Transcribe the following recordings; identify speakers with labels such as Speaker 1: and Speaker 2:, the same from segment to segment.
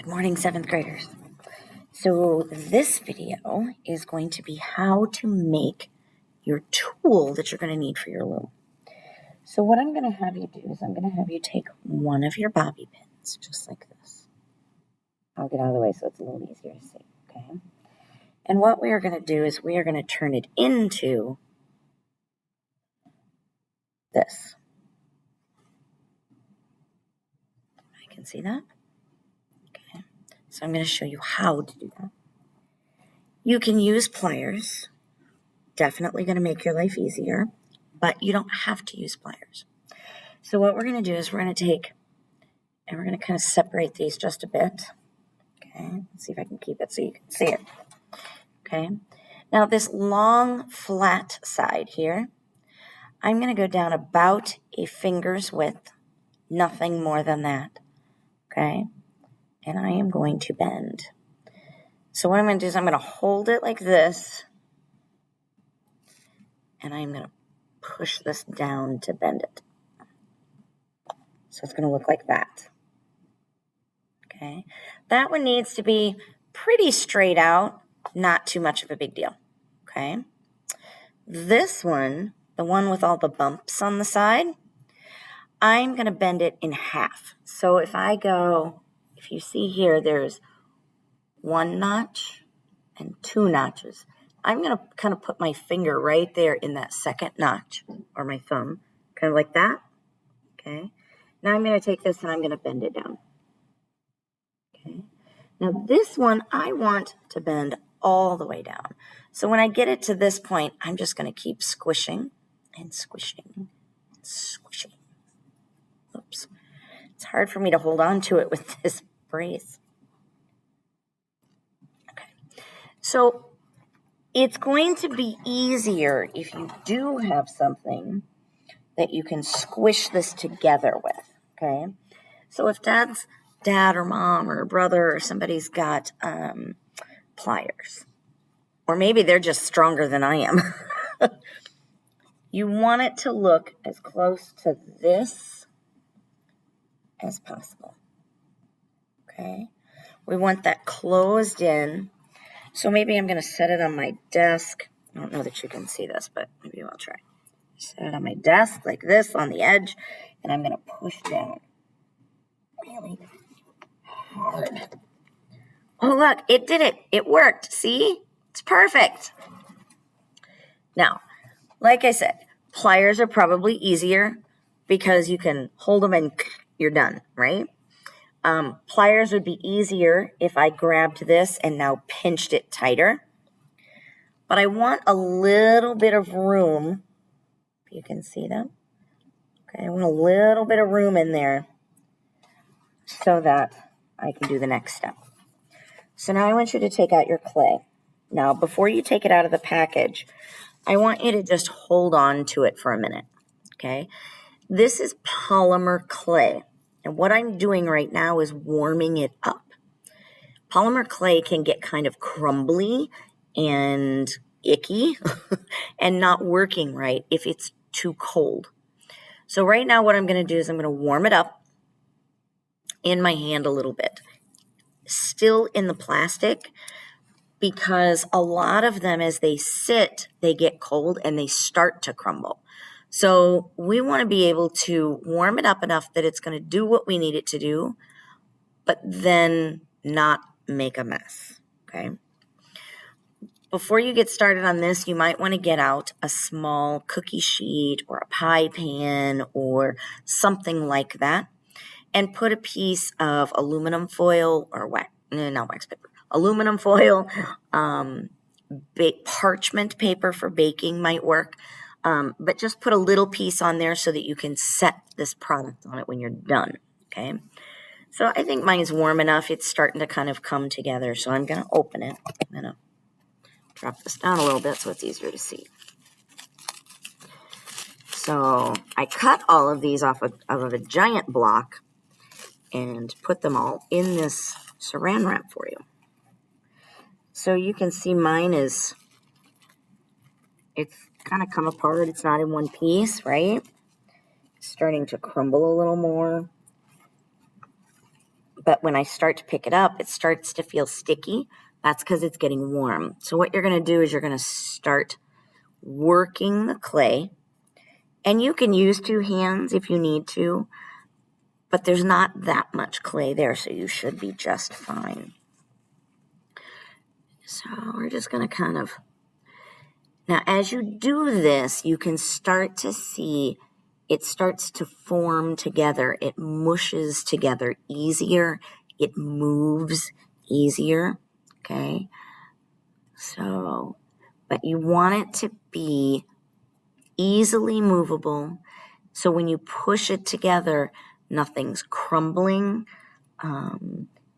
Speaker 1: Good morning, 7th graders. So this video is going to be how to make your tool that you're going to need for your loom. So what I'm going to have you do is I'm going to have you take one of your bobby pins, just like this. I'll get out of the way so it's a little easier to see, okay? And what we are going to do is we are going to turn it into this. I can see that. Okay. So I'm going to show you how to do that. You can use pliers. Definitely going to make your life easier, but you don't have to use pliers. So what we're going to do is we're going to take and we're going to kind of separate these just a bit. Okay, let's see if I can keep it so you can see it. Okay, now this long flat side here, I'm going to go down about a finger's width, nothing more than that. Okay, and I am going to bend. So what I'm going to do is I'm going to hold it like this, and I'm going to push this down to bend it. So it's going to look like that. Okay, that one needs to be pretty straight out, not too much of a big deal. Okay, this one, the one with all the bumps on the side, I'm going to bend it in half. So if you see here, there's one notch and two notches. I'm going to kind of put my finger right there in that second notch, or my thumb, kind of like that. Okay, now I'm going to take this and I'm going to bend it down. Okay. Now this one, I want to bend all the way down. So when I get it to this point, I'm just going to keep squishing and squishing and squishing. Oops. It's hard for me to hold on to it with this brace. Okay. So it's going to be easier if you do have something that you can squish this together with. Okay. So if dad or mom or brother or somebody's got pliers, or maybe they're just stronger than I am, you want it to look as close to this as possible. Okay, we want that closed in. So maybe I'm going to set it on my desk. I don't know that you can see this, but maybe I'll try. Set it on my desk like this on the edge, and I'm going to push down really hard. Oh, look, it did it. It worked. See? It's perfect. Now, like I said, pliers are probably easier because you can hold them and you're done, right? Pliers would be easier if I grabbed this and now pinched it tighter. But I want a little bit of room. You can see that. Okay, I want a little bit of room in there so that I can do the next step. So now I want you to take out your clay. Now, before you take it out of the package, I want you to just hold on to it for a minute, okay? This is polymer clay, and what I'm doing right now is warming it up. Polymer clay can get kind of crumbly and icky and not working right if it's too cold. So right now what I'm going to do is I'm going to warm it up in my hand a little bit, still in the plastic, because a lot of them, as they sit, they get cold and they start to crumble. So we want to be able to warm it up enough that it's going to do what we need it to do, but then not make a mess, okay? Before you get started on this, you might want to get out a small cookie sheet or a pie pan or something like that and put a piece of aluminum foil or not wax paper, aluminum foil, parchment paper for baking might work, but just put a little piece on there so that you can set this product on it when you're done, okay? So I think mine's warm enough. It's starting to kind of come together, so I'm going to open it. I'm going to drop this down a little bit so it's easier to see. So I cut all of these off of a giant block and put them all in this saran wrap for you. So you can see mine it's kind of come apart. It's not in one piece, right? It's starting to crumble a little more. but when I start to pick it up, it starts to feel sticky. That's because it's getting warm. So what you're going to do is you're going to start working the clay. And you can use 2 hands if you need to, but there's not that much clay there, so you should be just fine. So we're just going to kind of... Now, as you do this, you can start to see it starts to form together. It mushes together easier. It moves easier, okay? So, but you want it to be easily movable. So when you push it together, nothing's crumbling.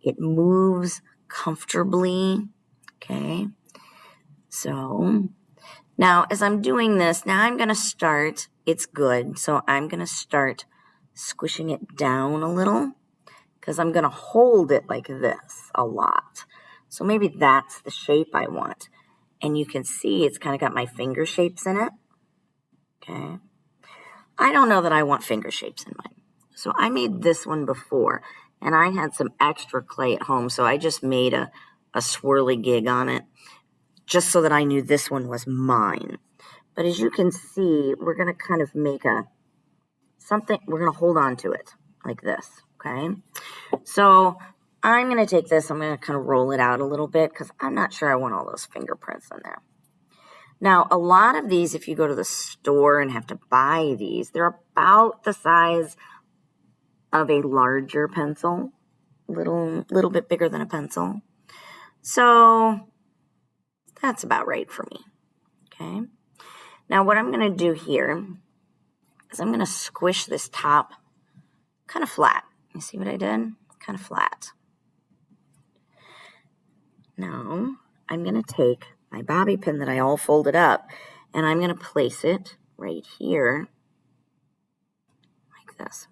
Speaker 1: It moves comfortably, okay? So now as I'm doing this, now I'm going to start, it's good, so I'm going to start squishing it down a little because I'm going to hold it like this a lot. So maybe that's the shape I want. And you can see it's kind of got my finger shapes in it, okay? I don't know that I want finger shapes in mine. So I made this one before, and I had some extra clay at home, so I just made a swirly gig on it, just so that I knew this one was mine. But as you can see, we're going to kind of make something, we're going to hold on to it like this, okay? So I'm going to take this, I'm going to kind of roll it out a little bit, because I'm not sure I want all those fingerprints in there. Now, a lot of these, if you go to the store and have to buy these, they're about the size of a larger pencil, little bit bigger than a pencil. So that's about right for me, okay? Now, what I'm going to do here is I'm going to squish this top kind of flat. You see what I did? Kind of flat. Now, I'm going to take my bobby pin that I all folded up, and I'm going to place it right here like this.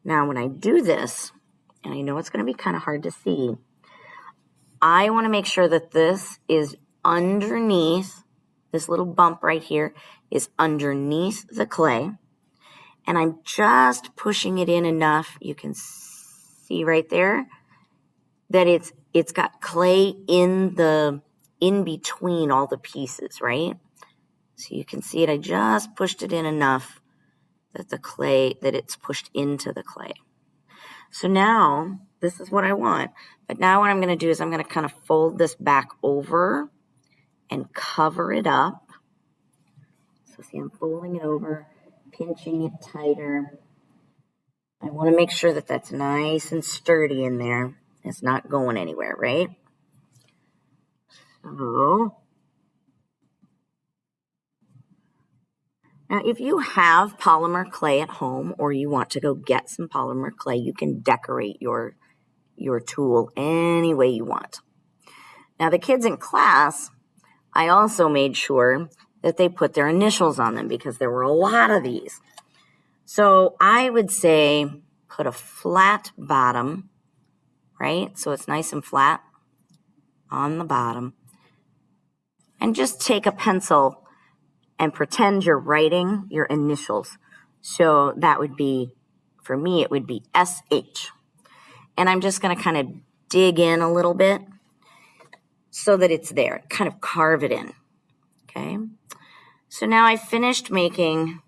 Speaker 1: Now, when I do this, and I know it's going to be kind of hard to see, I want to make sure that this is underneath, this little bump right here is underneath the clay, and I'm just pushing it in enough, you can see right there, that it's got clay in between all the pieces, right? So you can see it, I just pushed it in enough that it's pushed into the clay. So now, this is what I want. But now what I'm going to do is I'm going to kind of fold this back over and cover it up. So see, I'm folding it over, pinching it tighter. I want to make sure that that's nice and sturdy in there. It's not going anywhere, right? So, now if you have polymer clay at home or you want to go get some polymer clay, you can decorate your tool any way you want. Now the kids in class, I also made sure that they put their initials on them because there were a lot of these. So I would say put a flat bottom, right? So it's nice and flat on the bottom. And just take a pencil and pretend you're writing your initials. So that would be, for me, it would be SH. And I'm just going to kind of dig in a little bit so that it's there, kind of carve it in, okay? So now I finished doing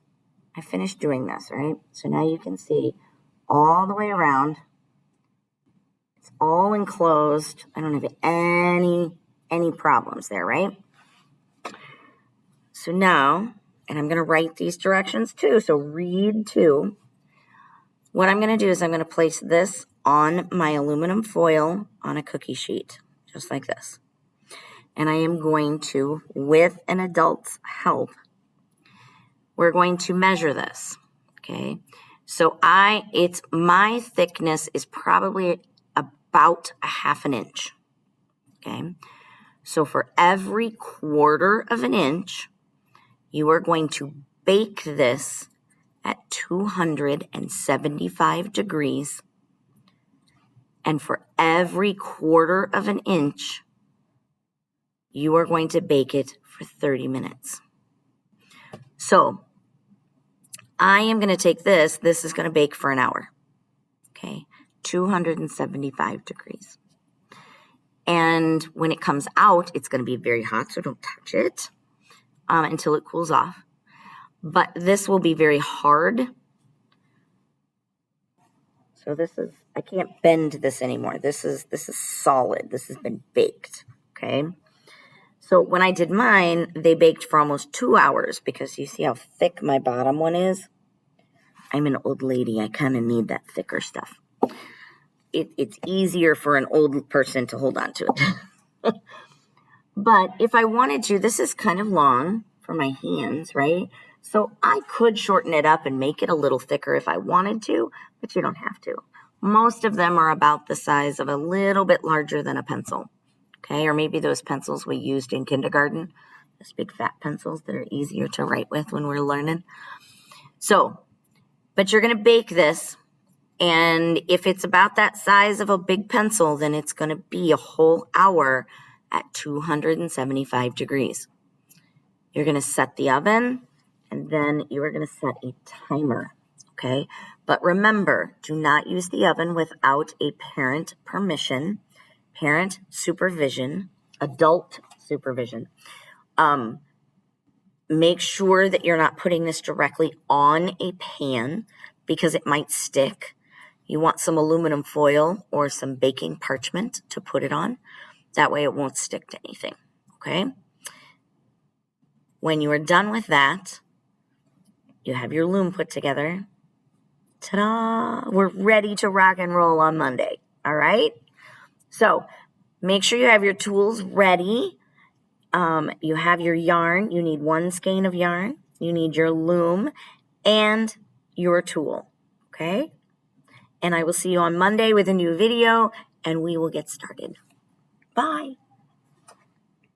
Speaker 1: this, right? So now you can see all the way around. It's all enclosed. I don't have any problems there, right? So now, and I'm going to write these directions too, so read too. What I'm going to do is I'm going to place this on my aluminum foil on a cookie sheet, just like this. And I am going to, with an adult's help, we're going to measure this, okay? So my thickness is probably about a ½ an inch, okay? So for every 1/4 of an inch, you are going to bake this at 275 degrees. And for every 1/4 of an inch, you are going to bake it for 30 minutes. So I am going to take this is going to bake for an hour. Okay, 275 degrees. And when it comes out, it's going to be very hot, so don't touch it until it cools off. But this will be very hard. So this is, I can't bend this anymore. This is solid. This has been baked, okay? So when I did mine, they baked for almost 2 hours because you see how thick my bottom one is? I'm an old lady. I kind of need that thicker stuff. It's easier for an old person to hold on to it. But if I wanted to, this is kind of long for my hands, right? So I could shorten it up and make it a little thicker if I wanted to, but you don't have to. Most of them are about the size of a little bit larger than a pencil, okay? Or maybe those pencils we used in kindergarten, those big fat pencils that are easier to write with when we're learning. So, but you're going to bake this, and if it's about that size of a big pencil, then it's going to be a whole hour at 275 degrees. You're going to set the oven, and then you are going to set a timer, okay? But remember, do not use the oven without a parent permission, parent supervision, adult supervision. Make sure that you're not putting this directly on a pan because it might stick. You want some aluminum foil or some baking parchment to put it on. That way it won't stick to anything, okay? When you are done with that, you have your loom put together. Ta-da! We're ready to rock and roll on Monday, all right? So make sure you have your tools ready. You have your yarn. You need 1 skein of yarn. You need your loom and your tool, okay? And I will see you on Monday with a new video, and we will get started. Bye.